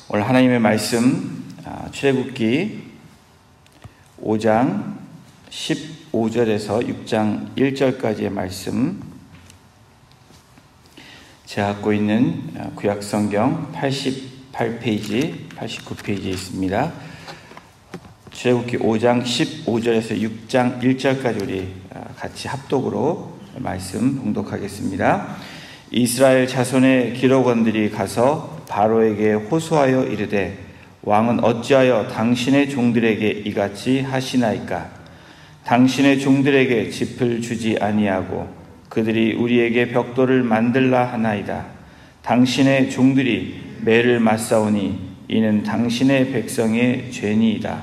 오늘 하나님의 말씀 출애굽기 5장 15절에서 6장 1절까지의 말씀, 제가 갖고 있는 구약성경 88페이지, 89페이지에 있습니다. 출애굽기 5장 15절에서 6장 1절까지 우리 같이 합독으로 말씀 봉독하겠습니다. 이스라엘 자손의 기록원들이 가서 바로에게 호소하여 이르되, 왕은 어찌하여 당신의 종들에게 이같이 하시나이까? 당신의 종들에게 짚을 주지 아니하고 그들이 우리에게 벽돌을 만들라 하나이다. 당신의 종들이 매를 맞사오니 이는 당신의 백성의 죄니이다.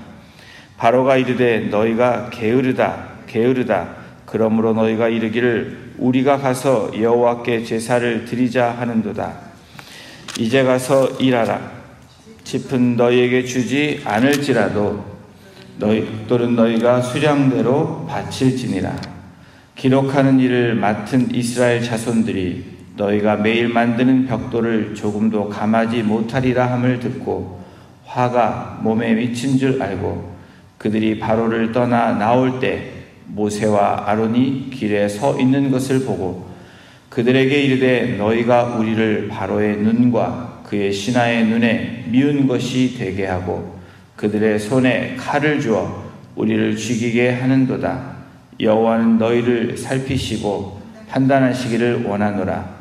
바로가 이르되, 너희가 게으르다. 그러므로 너희가 이르기를 우리가 가서 여호와께 제사를 드리자 하는도다. 이제 가서 일하라. 짚은 너희에게 주지 않을지라도 벽돌은 너희가 수량대로 바칠지니라. 기록하는 일을 맡은 이스라엘 자손들이 너희가 매일 만드는 벽돌을 조금도 감하지 못하리라 함을 듣고 화가 몸에 미친 줄 알고, 그들이 바로를 떠나 나올 때 모세와 아론이 길에 서 있는 것을 보고 그들에게 이르되, 너희가 우리를 바로의 눈과 그의 신하의 눈에 미운 것이 되게 하고 그들의 손에 칼을 주어 우리를 죽이게 하는도다. 여호와는 너희를 살피시고 판단하시기를 원하노라.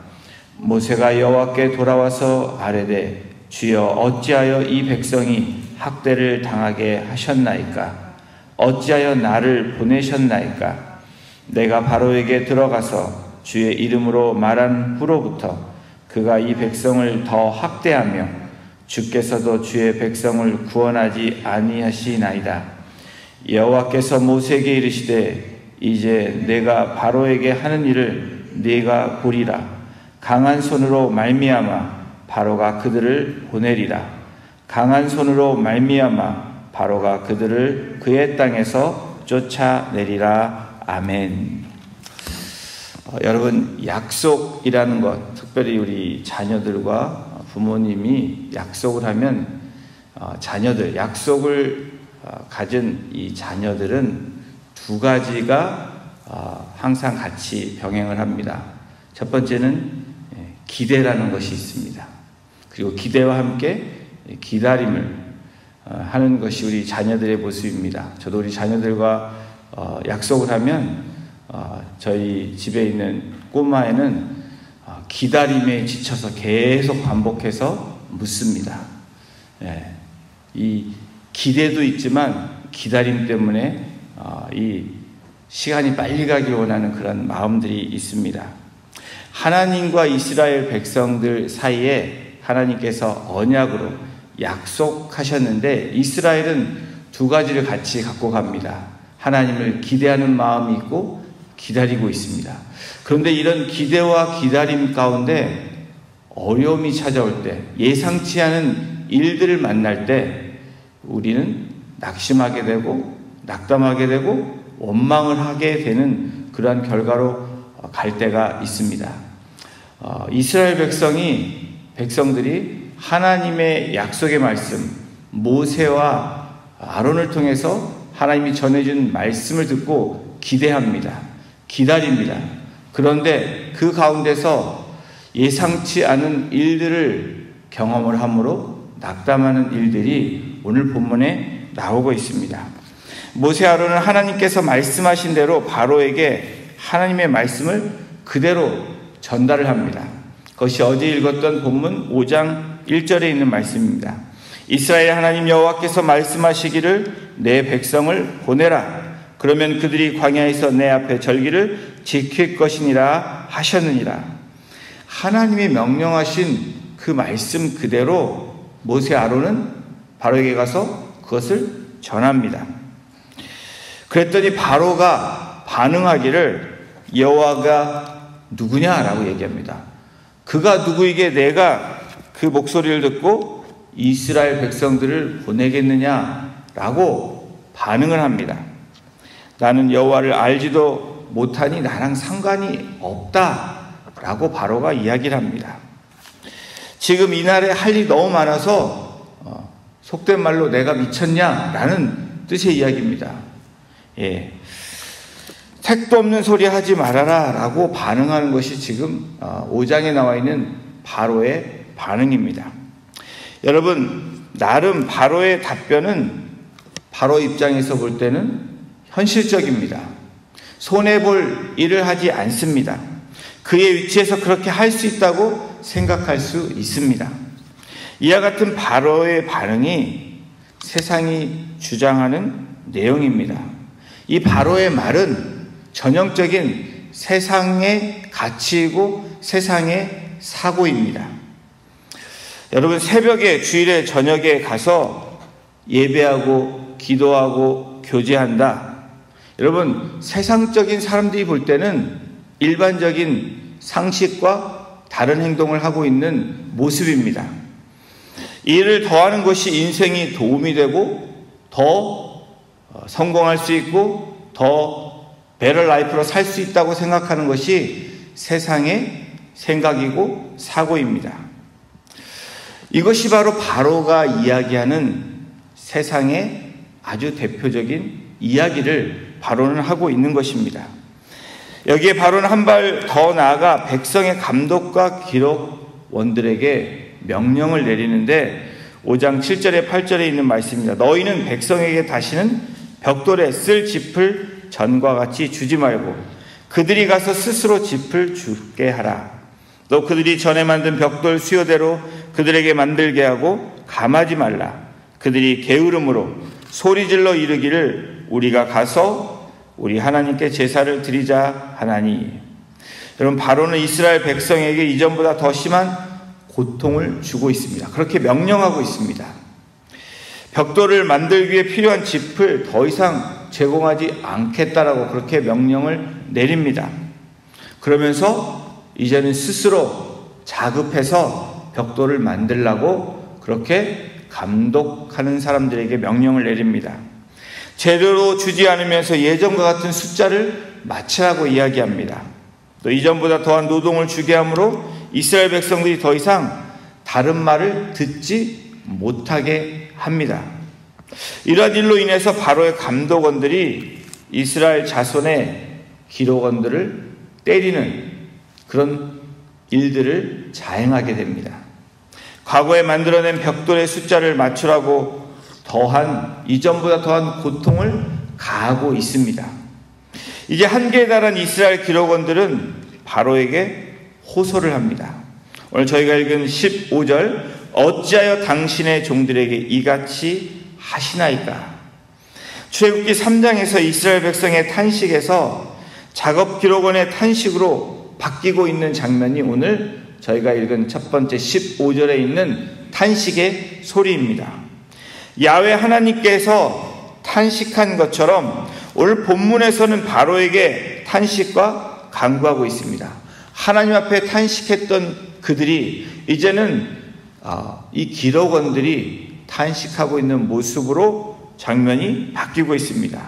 모세가 여호와께 돌아와서 아뢰되, 주여, 어찌하여 이 백성이 학대를 당하게 하셨나이까? 어찌하여 나를 보내셨나이까? 내가 바로에게 들어가서 주의 이름으로 말한 후로부터 그가 이 백성을 더 학대하며 주께서도 주의 백성을 구원하지 아니하시나이다. 여호와께서 모세에게 이르시되, 이제 내가 바로에게 하는 일을 네가 보리라. 강한 손으로 말미암아 바로가 그들을 보내리라. 강한 손으로 말미암아 바로가 그들을 그의 땅에서 쫓아내리라. 아멘. 여러분, 약속이라는 것, 특별히 우리 자녀들과 부모님이 약속을 하면 약속을 가진 이 자녀들은 두 가지가 항상 같이 병행을 합니다. 첫 번째는 기대라는 것이 있습니다. 그리고 기대와 함께 기다림을 하는 것이 우리 자녀들의 모습입니다. 저도 우리 자녀들과 약속을 하면 저희 집에 있는 꼬마애는 기다림에 지쳐서 계속 반복해서 묻습니다. 이 기대도 있지만 기다림 때문에 이 시간이 빨리 가길 원하는 그런 마음들이 있습니다. 하나님과 이스라엘 백성들 사이에 하나님께서 언약으로 약속하셨는데, 이스라엘은 두 가지를 같이 갖고 갑니다. 하나님을 기대하는 마음이 있고 기다리고 있습니다. 그런데 이런 기대와 기다림 가운데 어려움이 찾아올 때, 예상치 않은 일들을 만날 때 우리는 낙심하게 되고 낙담하게 되고 원망을 하게 되는 그러한 결과로 갈 때가 있습니다. 이스라엘 백성들이 하나님의 약속의 말씀, 모세와 아론을 통해서 하나님이 전해준 말씀을 듣고 기대합니다. 기다립니다. 그런데 그 가운데서 예상치 않은 일들을 경험을 함으로 낙담하는 일들이 오늘 본문에 나오고 있습니다. 모세 아론은 하나님께서 말씀하신 대로 바로에게 하나님의 말씀을 그대로 전달을 합니다. 그것이 어제 읽었던 본문 5장 1절에 있는 말씀입니다. 이스라엘 하나님 여호와께서 말씀하시기를, 내 백성을 보내라. 그러면 그들이 광야에서 내 앞에 절기를 지킬 것이니라 하셨느니라. 하나님이 명령하신 그 말씀 그대로 모세 아론은 바로에게 가서 그것을 전합니다. 그랬더니 바로가 반응하기를, 여호와가 누구냐라고 얘기합니다. 그가 누구이게 내가 그 목소리를 듣고 이스라엘 백성들을 보내겠느냐라고 반응을 합니다. 나는 여호와를 알지도 못하니 나랑 상관이 없다라고 바로가 이야기를 합니다. 지금 이날에 할 일이 너무 많아서 속된 말로 내가 미쳤냐라는 뜻의 이야기입니다. 택도 없는 소리 하지 말아라 라고 반응하는 것이 지금 5장에 나와 있는 바로의 반응입니다. 여러분, 나름 바로의 답변은 바로 입장에서 볼 때는 현실적입니다. 손해볼 일을 하지 않습니다. 그의 위치에서 그렇게 할 수 있다고 생각할 수 있습니다. 이와 같은 바로의 반응이 세상이 주장하는 내용입니다. 이 바로의 말은 전형적인 세상의 가치이고 세상의 사고입니다. 여러분, 새벽에 주일에 저녁에 가서 예배하고 기도하고 교제한다. 여러분, 세상적인 사람들이 볼 때는 일반적인 상식과 다른 행동을 하고 있는 모습입니다. 이 일을 더하는 것이 인생이 도움이 되고 더 성공할 수 있고 더 베럴 라이프로 살 수 있다고 생각하는 것이 세상의 생각이고 사고입니다. 이것이 바로 바로가 이야기하는 세상의 아주 대표적인 이야기를 바로는 하고 있는 것입니다. 여기에 바로는 한 발 더 나아가 백성의 감독과 기록원들에게 명령을 내리는데 5장 7절에 8절에 있는 말씀입니다. 너희는 백성에게 다시는 벽돌에 쓸 짚을 전과 같이 주지 말고 그들이 가서 스스로 짚을 주게 하라. 또 그들이 전에 만든 벽돌 수요대로 그들에게 만들게 하고 감하지 말라. 그들이 게으름으로 소리질러 이르기를 우리가 가서 우리 하나님께 제사를 드리자 하나니. 여러분, 바로는 이스라엘 백성에게 이전보다 더 심한 고통을 주고 있습니다. 그렇게 명령하고 있습니다. 벽돌을 만들기 위해 필요한 짚을 더 이상 제공하지 않겠다라고 그렇게 명령을 내립니다. 그러면서 이제는 스스로 자급해서 벽돌을 만들라고 그렇게 감독하는 사람들에게 명령을 내립니다. 제대로 주지 않으면서 예전과 같은 숫자를 맞추라고 이야기합니다. 또 이전보다 더한 노동을 주게 하므로 이스라엘 백성들이 더 이상 다른 말을 듣지 못하게 합니다. 이러한 일로 인해서 바로의 감독원들이 이스라엘 자손의 기록원들을 때리는 그런 일들을 자행하게 됩니다. 과거에 만들어낸 벽돌의 숫자를 맞추라고 이전보다 더한 고통을 가하고 있습니다. 이제 한계에 달한 이스라엘 기록원들은 바로에게 호소를 합니다. 오늘 저희가 읽은 15절, 어찌하여 당신의 종들에게 이같이 하시나이까. 출애굽기 3장에서 이스라엘 백성의 탄식에서 작업 기록원의 탄식으로 바뀌고 있는 장면이 오늘 저희가 읽은 첫 번째 15절에 있는 탄식의 소리입니다. 야훼 하나님께서 탄식한 것처럼 오늘 본문에서는 바로에게 탄식과 간구하고 있습니다. 하나님 앞에 탄식했던 그들이 이제는 이 기록원들이 탄식하고 있는 모습으로 장면이 바뀌고 있습니다.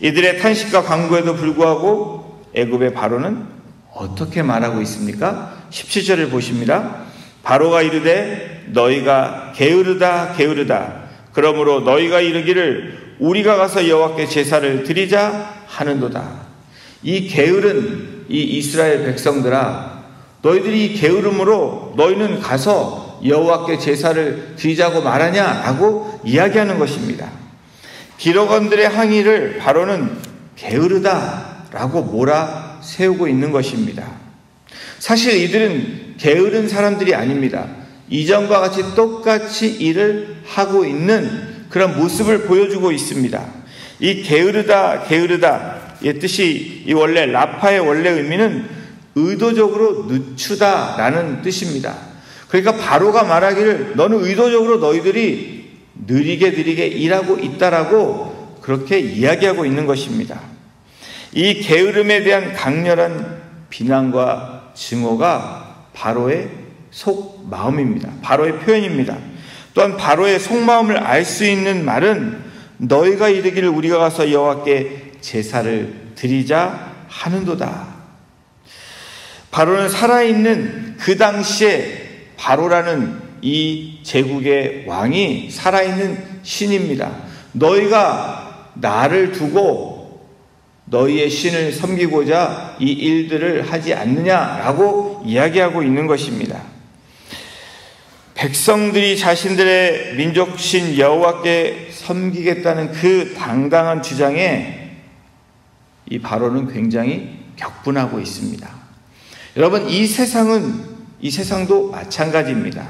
이들의 탄식과 간구에도 불구하고 애굽의 바로는 어떻게 말하고 있습니까? 17절을 보십니다. 바로가 이르되 너희가 게으르다 게으르다. 그러므로 너희가 이르기를 우리가 가서 여호와께 제사를 드리자 하는도다. 이 게으른 이 이스라엘 백성들아, 너희들이 이 게으름으로 너희는 가서 여호와께 제사를 드리자고 말하냐라고 이야기하는 것입니다. 기록원들의 항의를 바로는 게으르다라고 몰아세우고 있는 것입니다. 사실 이들은 게으른 사람들이 아닙니다. 이전과 같이 똑같이 일을 하고 있는 그런 모습을 보여주고 있습니다. 이 게으르다 게으르다의 뜻이 이 원래 라파의 원래 의미는 의도적으로 늦추다라는 뜻입니다. 그러니까 바로가 말하기를 너는 의도적으로 너희들이 느리게 일하고 있다라고 그렇게 이야기하고 있는 것입니다. 이 게으름에 대한 강렬한 비난과 증오가 바로의 속마음입니다. 바로의 표현입니다. 또한 바로의 속마음을 알 수 있는 말은 너희가 이르기를 우리가 가서 여호와께 제사를 드리자 하는도다. 바로는 살아있는 그 당시에 바로라는 이 제국의 왕이 살아있는 신입니다. 너희가 나를 두고 너희의 신을 섬기고자 이 일들을 하지 않느냐라고 이야기하고 있는 것입니다. 백성들이 자신들의 민족신 여호와께 섬기겠다는 그 당당한 주장에 이 바로는 굉장히 격분하고 있습니다. 여러분, 이 세상도 마찬가지입니다.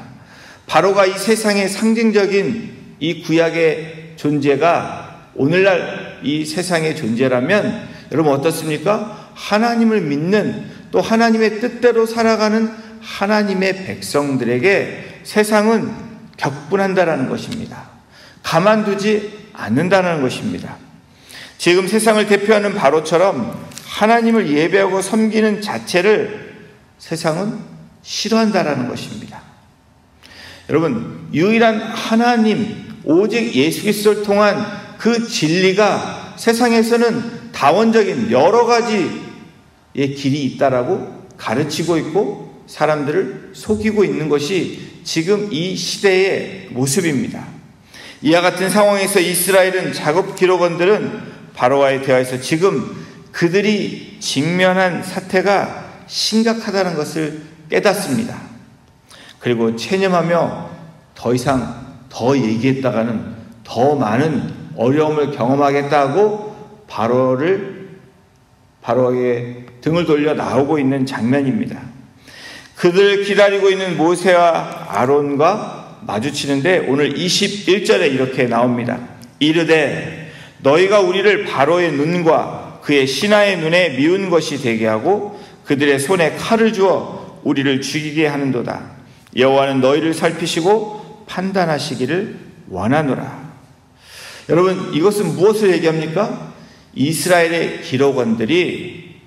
바로가 이 세상의 상징적인 이 구약의 존재가 오늘날 이 세상의 존재라면 여러분 어떻습니까? 하나님을 믿는, 또 하나님의 뜻대로 살아가는 하나님의 백성들에게 세상은 격분한다라는 것입니다. 가만두지 않는다는 것입니다. 지금 세상을 대표하는 바로처럼 하나님을 예배하고 섬기는 자체를 세상은 싫어한다라는 것입니다. 여러분, 유일한 하나님, 오직 예수 그리스도를 통한 그 진리가 세상에서는 다원적인 여러 가지의 길이 있다라고 가르치고 있고 사람들을 속이고 있는 것이 지금 이 시대의 모습입니다. 이와 같은 상황에서 이스라엘은 작업 기록원들은 바로와의 대화에서 지금 그들이 직면한 사태가 심각하다는 것을 깨닫습니다. 그리고 체념하며 더 이상 더 얘기했다가는 더 많은 어려움을 경험하겠다고 바로에게 등을 돌려 나오고 있는 장면입니다. 그들을 기다리고 있는 모세와 아론과 마주치는데 오늘 21절에 이렇게 나옵니다. 이르되 너희가 우리를 바로의 눈과 그의 신하의 눈에 미운 것이 되게 하고 그들의 손에 칼을 주어 우리를 죽이게 하는도다. 여호와는 너희를 살피시고 판단하시기를 원하노라. 여러분, 이것은 무엇을 얘기합니까? 이스라엘의 기록원들이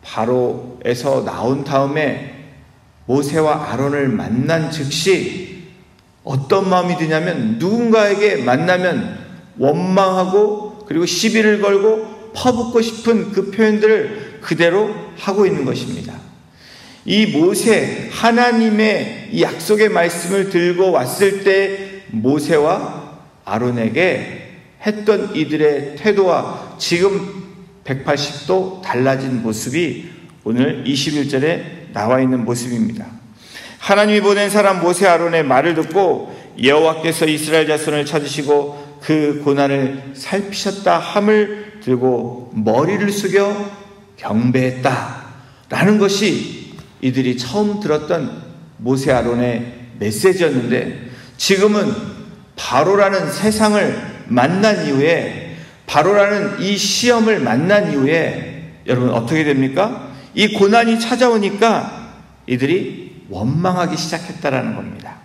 바로에서 나온 다음에 모세와 아론을 만난 즉시 어떤 마음이 드냐면 누군가에게 만나면 원망하고 그리고 시비를 걸고 퍼붓고 싶은 그 표현들을 그대로 하고 있는 것입니다. 이 모세, 하나님의 이 약속의 말씀을 들고 왔을 때 모세와 아론에게 했던 이들의 태도와 지금 180도 달라진 모습이 오늘 21절에 나와 있는 모습입니다. 하나님이 보낸 사람 모세 아론의 말을 듣고 여호와께서 이스라엘 자손을 찾으시고 그 고난을 살피셨다 함을 들고 머리를 숙여 경배했다 라는 것이 이들이 처음 들었던 모세 아론의 메시지였는데 지금은 바로라는 세상을 만난 이후에 바로라는 이 시험을 만난 이후에 여러분 어떻게 됩니까? 이 고난이 찾아오니까 이들이 원망하기 시작했다라는 겁니다.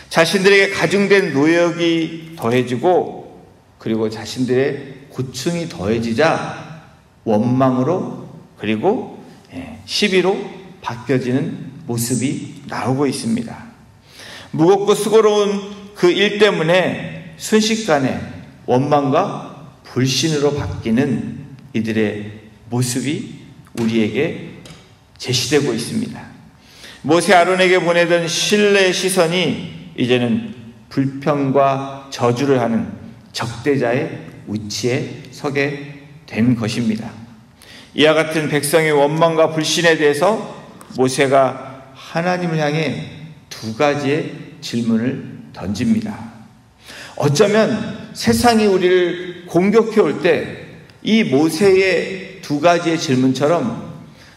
자신들에게 가중된 노역이 더해지고 그리고 자신들의 고충이 더해지자 원망으로 그리고 시비로 바뀌어지는 모습이 나오고 있습니다. 무겁고 수고로운 그 일 때문에 순식간에 원망과 불신으로 바뀌는 이들의 모습이 우리에게 제시되고 있습니다. 모세 아론에게 보내던 신뢰의 시선이 이제는 불평과 저주를 하는 적대자의 위치에 서게 된 것입니다. 이와 같은 백성의 원망과 불신에 대해서 모세가 하나님을 향해 두 가지의 질문을 던집니다. 어쩌면 세상이 우리를 공격해 올 때 이 모세의 두 가지의 질문처럼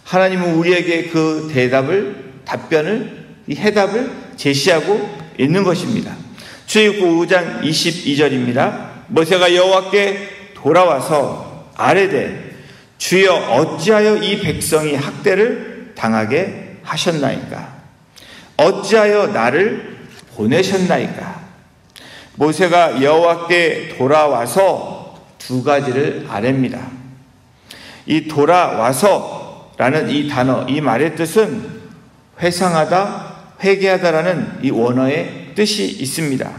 하나님은 우리에게 그 이 해답을 제시하고 있는 것입니다. 출애굽기 5장 22절입니다. 모세가 여호와께 돌아와서 아뢰되 주여 어찌하여 이 백성이 학대를 당하게 하셨나이까? 어찌하여 나를 보내셨나이까? 모세가 여호와께 돌아와서 두 가지를 아뢰입니다. 이 돌아와서라는 이 단어, 이 말의 뜻은 회상하다, 회개하다라는 이 원어의 뜻이 있습니다.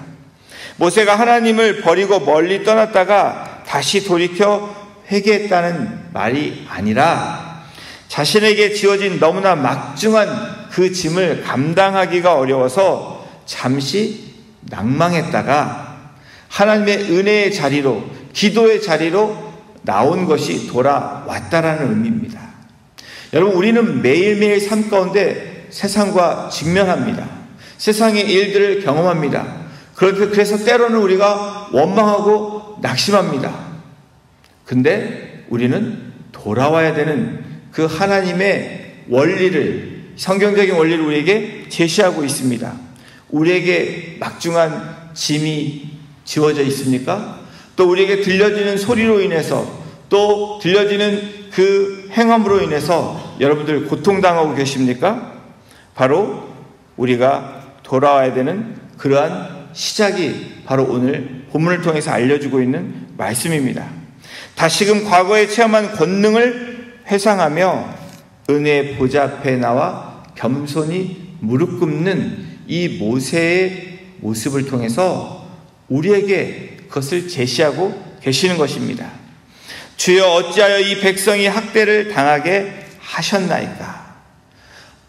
모세가 하나님을 버리고 멀리 떠났다가 다시 돌이켜 회개했다는 말이 아니라 자신에게 지어진 너무나 막중한 그 짐을 감당하기가 어려워서 잠시 낭망했다가 하나님의 은혜의 자리로, 기도의 자리로 나온 것이 돌아왔다라는 의미입니다. 여러분, 우리는 매일매일 삶 가운데 세상과 직면합니다. 세상의 일들을 경험합니다. 그래서 때로는 우리가 원망하고 낙심합니다. 근데 우리는 돌아와야 되는 그 하나님의 원리를, 성경적인 원리를 우리에게 제시하고 있습니다. 우리에게 막중한 짐이 지워져 있습니까? 또 우리에게 들려지는 소리로 인해서, 또 들려지는 그 행함으로 인해서 여러분들 고통당하고 계십니까? 바로 우리가 돌아와야 되는 그러한 시작이 바로 오늘 본문을 통해서 알려주고 있는 말씀입니다. 다시금 과거에 체험한 권능을 회상하며 은혜의 보좌 앞에 나와 겸손히 무릎 꿇는 이 모세의 모습을 통해서 우리에게 그것을 제시하고 계시는 것입니다. 주여, 어찌하여 이 백성이 학대를 당하게 하셨나이까?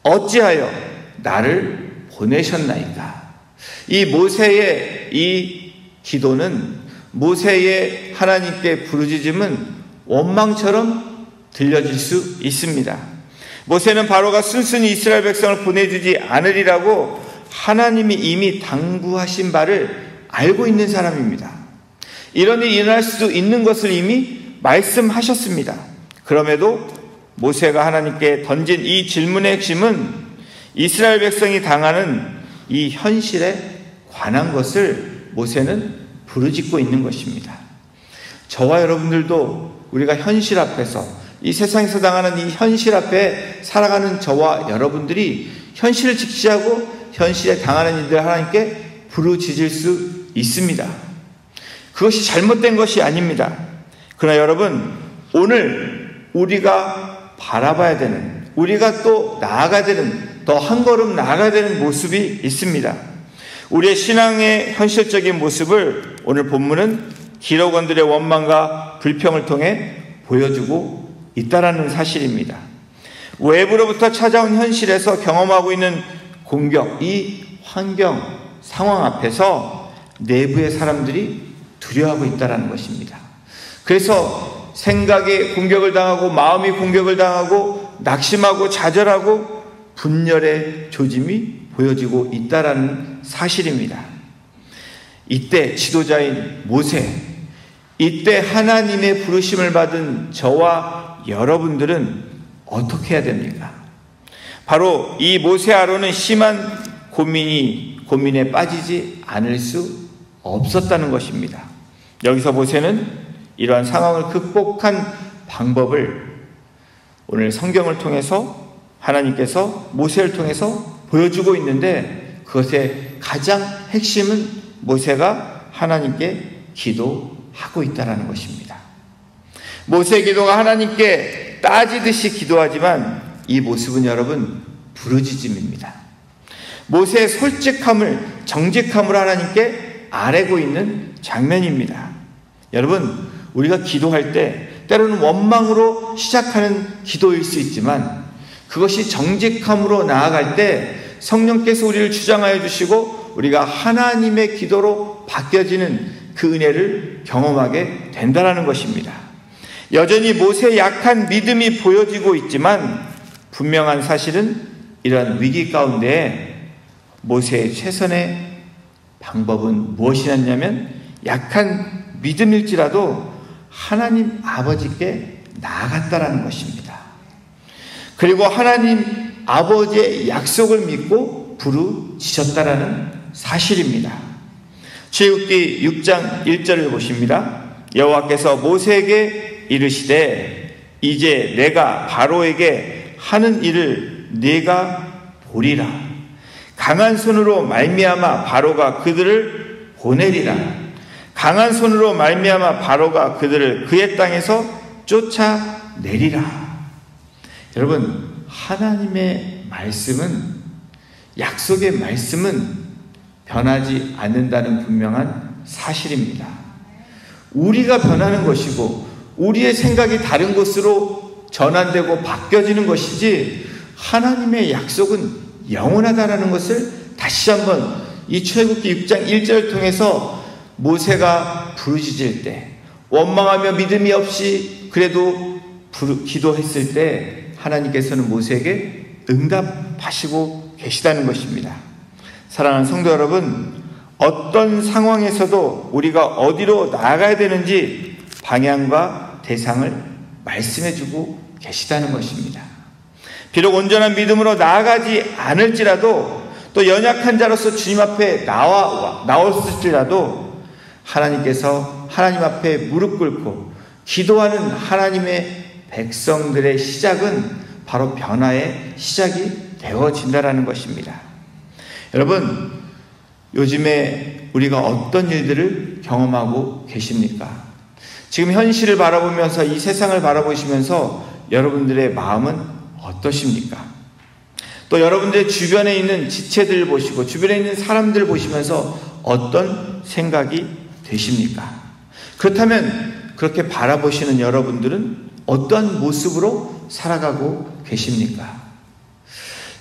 어찌하여 나를 보내셨나이까? 이 모세의 이 기도는, 모세의 하나님께 부르짖음은 원망처럼 들려질 수 있습니다. 모세는 바로가 순순히 이스라엘 백성을 보내주지 않으리라고 하나님이 이미 당부하신 바를 알고 있는 사람입니다. 이런 일이 일어날 수도 있는 것을 이미 말씀하셨습니다. 그럼에도 모세가 하나님께 던진 이 질문의 핵심은 이스라엘 백성이 당하는 이 현실에 관한 것을 모세는 부르짖고 있는 것입니다. 저와 여러분들도 우리가 현실 앞에서, 이 세상에서 당하는 이 현실 앞에 살아가는 저와 여러분들이 현실을 직시하고 현실에 당하는 일들 하나님께 부르짖을 수 있습니다. 그것이 잘못된 것이 아닙니다. 그러나 여러분, 오늘 우리가 바라봐야 되는, 우리가 또 나아가야 되는, 더 한 걸음 나아가야 되는 모습이 있습니다. 우리의 신앙의 현실적인 모습을 오늘 본문은 기록원들의 원망과 불평을 통해 보여주고 있다라는 사실입니다. 외부로부터 찾아온 현실에서 경험하고 있는 공격, 이 환경, 상황 앞에서 내부의 사람들이 두려워하고 있다는 것입니다. 그래서 생각에 공격을 당하고, 마음이 공격을 당하고, 낙심하고 좌절하고 분열의 조짐이 보여지고 있다는 사실입니다. 이때 지도자인 모세, 이때 하나님의 부르심을 받은 저와 여러분들은 어떻게 해야 됩니까? 바로 이 모세 아론은 심한 고민에 빠지지 않을 수 없었다는 것입니다. 여기서 모세는 이러한 상황을 극복한 방법을 오늘 성경을 통해서 하나님께서 모세를 통해서 보여주고 있는데, 그것의 가장 핵심은 모세가 하나님께 기도하고 있다는 것입니다. 모세의 기도가 하나님께 따지듯이 기도하지만 이 모습은 여러분 부르짖음입니다. 모세의 솔직함을, 정직함을 하나님께 아뢰고 있는 장면입니다. 여러분, 우리가 기도할 때 때로는 원망으로 시작하는 기도일 수 있지만, 그것이 정직함으로 나아갈 때 성령께서 우리를 주장하여 주시고 우리가 하나님의 기도로 바뀌어지는 그 은혜를 경험하게 된다는 것입니다. 여전히 모세의 약한 믿음이 보여지고 있지만, 분명한 사실은 이러한 위기 가운데 모세의 최선의 방법은 무엇이었냐면, 약한 믿음일지라도 하나님 아버지께 나아갔다라는 것입니다. 그리고 하나님 아버지의 약속을 믿고 부르짖었다라는 사실입니다. 출애굽기 6장 1절을 보십니다. 여호와께서 모세에게 이르시되 이제 내가 바로에게 하는 일을 네가 보리라. 강한 손으로 말미암아 바로가 그들을 보내리라. 강한 손으로 말미암아 바로가 그들을 그의 땅에서 쫓아내리라. 여러분, 하나님의 말씀은, 약속의 말씀은 변하지 않는다는 분명한 사실입니다. 우리가 변하는 것이고 우리의 생각이 다른 것으로 전환되고 바뀌어지는 것이지 하나님의 약속은 영원하다라는 것을 다시 한번 이 출애굽기 6장 1절을 통해서 모세가 부르짖을 때, 원망하며 믿음이 없이 그래도 기도했을 때 하나님께서는 모세에게 응답하시고 계시다는 것입니다. 사랑하는 성도 여러분, 어떤 상황에서도 우리가 어디로 나아가야 되는지 방향과 대상을 말씀해주고 계시다는 것입니다. 비록 온전한 믿음으로 나아가지 않을지라도, 또 연약한 자로서 주님 앞에 나왔을지라도 하나님께서 하나님 앞에 무릎 꿇고 기도하는 하나님의 백성들의 시작은 바로 변화의 시작이 되어진다라는 것입니다. 여러분, 요즘에 우리가 어떤 일들을 경험하고 계십니까? 지금 현실을 바라보면서, 이 세상을 바라보시면서 여러분들의 마음은 어떠십니까? 또 여러분들의 주변에 있는 지체들 보시고 주변에 있는 사람들 보시면서 어떤 생각이 되십니까? 그렇다면 그렇게 바라보시는 여러분들은 어떠한 모습으로 살아가고 계십니까?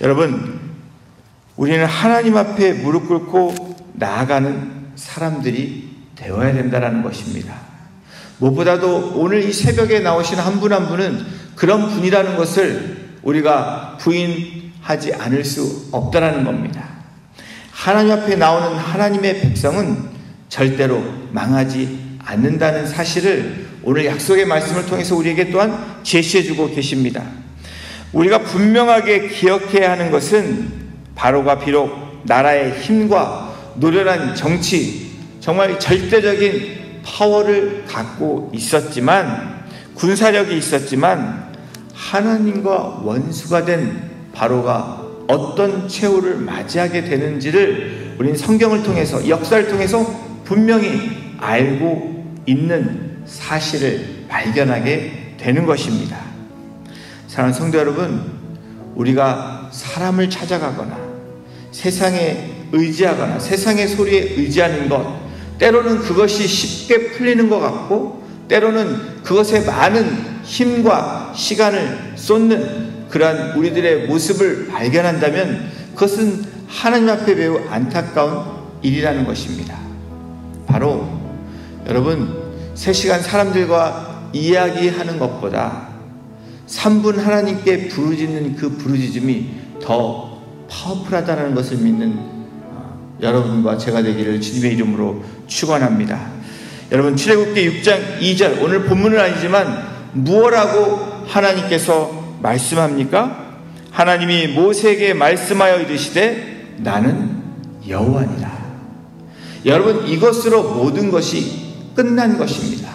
여러분, 우리는 하나님 앞에 무릎 꿇고 나아가는 사람들이 되어야 된다는 것입니다. 무엇보다도 오늘 이 새벽에 나오신 한 분 한 분은 그런 분이라는 것을 우리가 부인하지 않을 수 없다는 겁니다. 하나님 앞에 나오는 하나님의 백성은 절대로 망하지 않는다는 사실을 오늘 약속의 말씀을 통해서 우리에게 또한 제시해주고 계십니다. 우리가 분명하게 기억해야 하는 것은 바로가 비록 나라의 힘과 노련한 정치, 정말 절대적인 파워를 갖고 있었지만, 군사력이 있었지만 하나님과 원수가 된 바로가 어떤 최후를 맞이하게 되는지를 우리는 성경을 통해서, 역사를 통해서 분명히 알고 있는 사실을 발견하게 되는 것입니다. 사랑하는 성도 여러분, 우리가 사람을 찾아가거나 세상에 의지하거나 세상의 소리에 의지하는 것, 때로는 그것이 쉽게 풀리는 것 같고 때로는 그것에 많은 힘과 시간을 쏟는 그러한 우리들의 모습을 발견한다면 그것은 하나님 앞에 매우 안타까운 일이라는 것입니다. 바로 여러분, 3시간 사람들과 이야기하는 것보다 3분 하나님께 부르짖는 그 부르짖음이 더 파워풀하다는 것을 믿는 여러분과 제가 되기를 주님의 이름으로 축원합니다. 여러분, 출애굽기 6장 2절, 오늘 본문은 아니지만 무엇라고 하나님께서 말씀합니까? 하나님이 모세에게 말씀하여 이르시되 나는 여호와니라. 여러분, 이것으로 모든 것이 끝난 것입니다.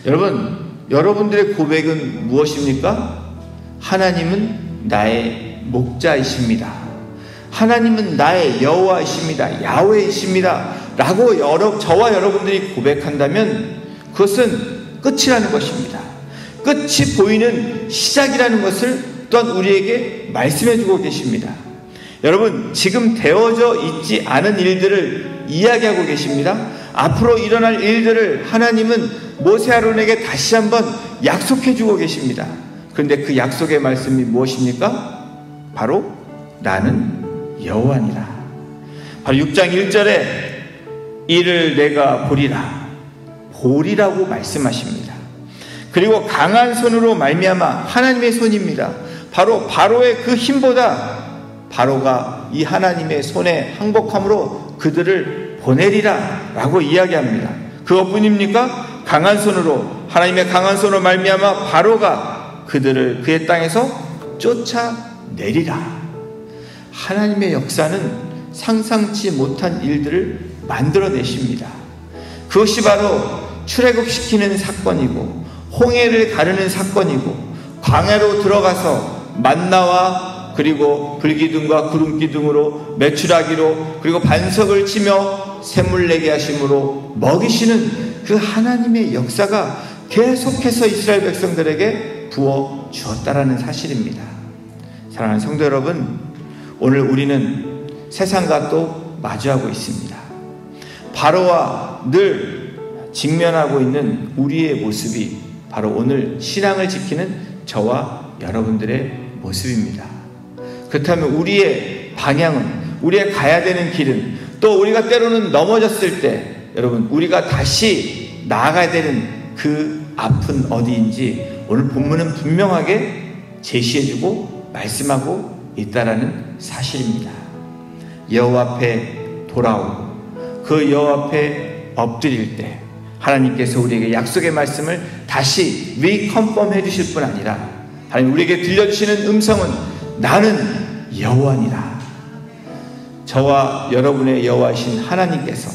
여러분, 여러분들의 고백은 무엇입니까? 하나님은 나의 목자이십니다. 하나님은 나의 여호와이십니다. 야훼이십니다. 라고 저와 여러분들이 고백한다면 그것은 끝이라는 것입니다. 끝이 보이는 시작이라는 것을 또한 우리에게 말씀해주고 계십니다. 여러분, 지금 되어져 있지 않은 일들을 이야기하고 계십니다. 앞으로 일어날 일들을 하나님은 모세 아론에게 다시 한번 약속해주고 계십니다. 그런데 그 약속의 말씀이 무엇입니까? 바로 나는 여호와니라. 바로 6장 1절에 이를 내가 보리라고 말씀하십니다. 그리고 강한 손으로 말미암아, 하나님의 손입니다. 바로 바로의 그 힘보다 바로가 이 하나님의 손에 항복함으로 그들을 보내리라 라고 이야기합니다. 그것뿐입니까? 강한 손으로, 하나님의 강한 손으로 말미암아 바로가 그들을 그의 땅에서 쫓아내리라. 하나님의 역사는 상상치 못한 일들을 만들어내십니다. 그것이 바로 출애굽시키는 사건이고 홍해를 가르는 사건이고 광야로 들어가서 만나와 그리고 불기둥과 구름기둥으로 메추라기로 그리고 반석을 치며 샘물 내게 하심으로 먹이시는 그 하나님의 역사가 계속해서 이스라엘 백성들에게 부어 주었다라는 사실입니다. 사랑하는 성도 여러분, 오늘 우리는 세상과 또 마주하고 있습니다. 바로와 늘 직면하고 있는 우리의 모습이 바로 오늘 신앙을 지키는 저와 여러분들의 모습입니다. 그렇다면 우리의 방향은, 우리의 가야 되는 길은, 또 우리가 때로는 넘어졌을 때 여러분 우리가 다시 나아가야 되는 그 앞은 어디인지 오늘 본문은 분명하게 제시해주고 말씀하고 있다라는 사실입니다. 여호와 앞에 돌아오고 그 여호와 앞에 엎드릴 때 하나님께서 우리에게 약속의 말씀을 다시 리컨펌 해주실 뿐 아니라 하나님 우리에게 들려주시는 음성은 나는 여호와니라. 저와 여러분의 여호와이신 하나님께서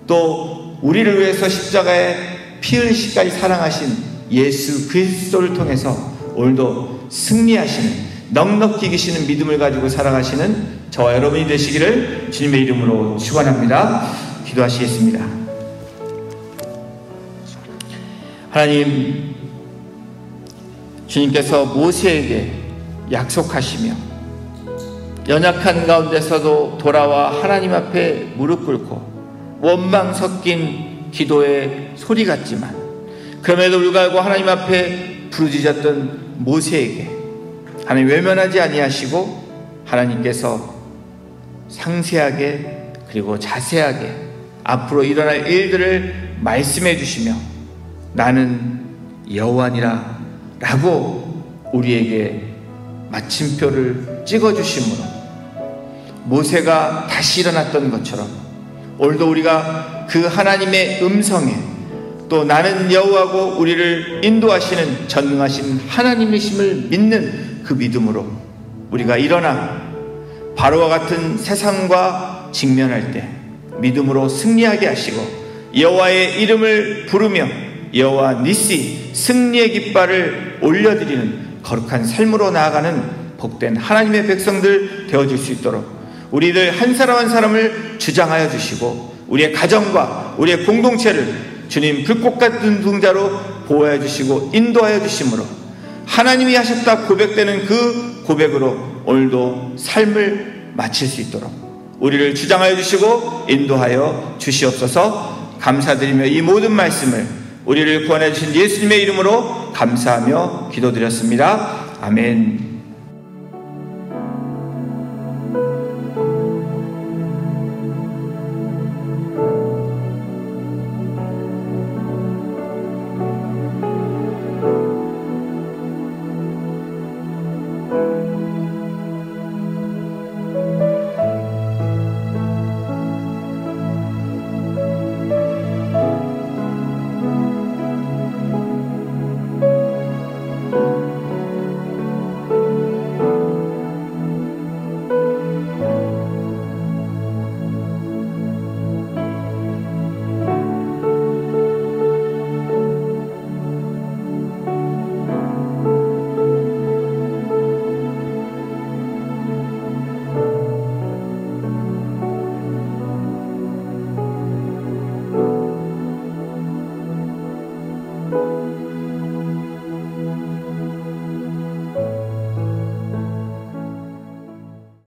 또 우리를 위해서 십자가에 피 흘리시기까지 사랑하신 예수 그리스도를 통해서 오늘도 승리하시는, 넉넉히 이기시는 믿음을 가지고 살아가시는 저와 여러분이 되시기를 주님의 이름으로 축원합니다. 기도하시겠습니다. 하나님, 주님께서 모세에게 약속하시며 연약한 가운데서도 돌아와 하나님 앞에 무릎 꿇고 원망 섞인 기도의 소리 같지만 그럼에도 불구하고 하나님 앞에 부르짖었던 모세에게 하나님 외면하지 아니하시고 하나님께서 상세하게 그리고 자세하게 앞으로 일어날 일들을 말씀해 주시며 나는 여호와니라 라고 우리에게 마침표를 찍어주심으로 모세가 다시 일어났던 것처럼 오늘도 우리가 그 하나님의 음성에 또 나는 여호와고 우리를 인도하시는 전능하신 하나님이심을 믿는 그 믿음으로 우리가 일어나 바로와 같은 세상과 직면할 때 믿음으로 승리하게 하시고 여호와의 이름을 부르며 여호와 니시 승리의 깃발을 올려드리는 거룩한 삶으로 나아가는 복된 하나님의 백성들 되어줄 수 있도록 우리들 한 사람 한 사람을 주장하여 주시고 우리의 가정과 우리의 공동체를 주님 불꽃 같은 등자로 보호해 주시고 인도하여 주심으로 하나님이 하셨다 고백되는 그 고백으로 오늘도 삶을 마칠 수 있도록 우리를 주장하여 주시고 인도하여 주시옵소서. 감사드리며 이 모든 말씀을 우리를 구원해 주신 예수님의 이름으로 감사하며 기도드렸습니다. 아멘.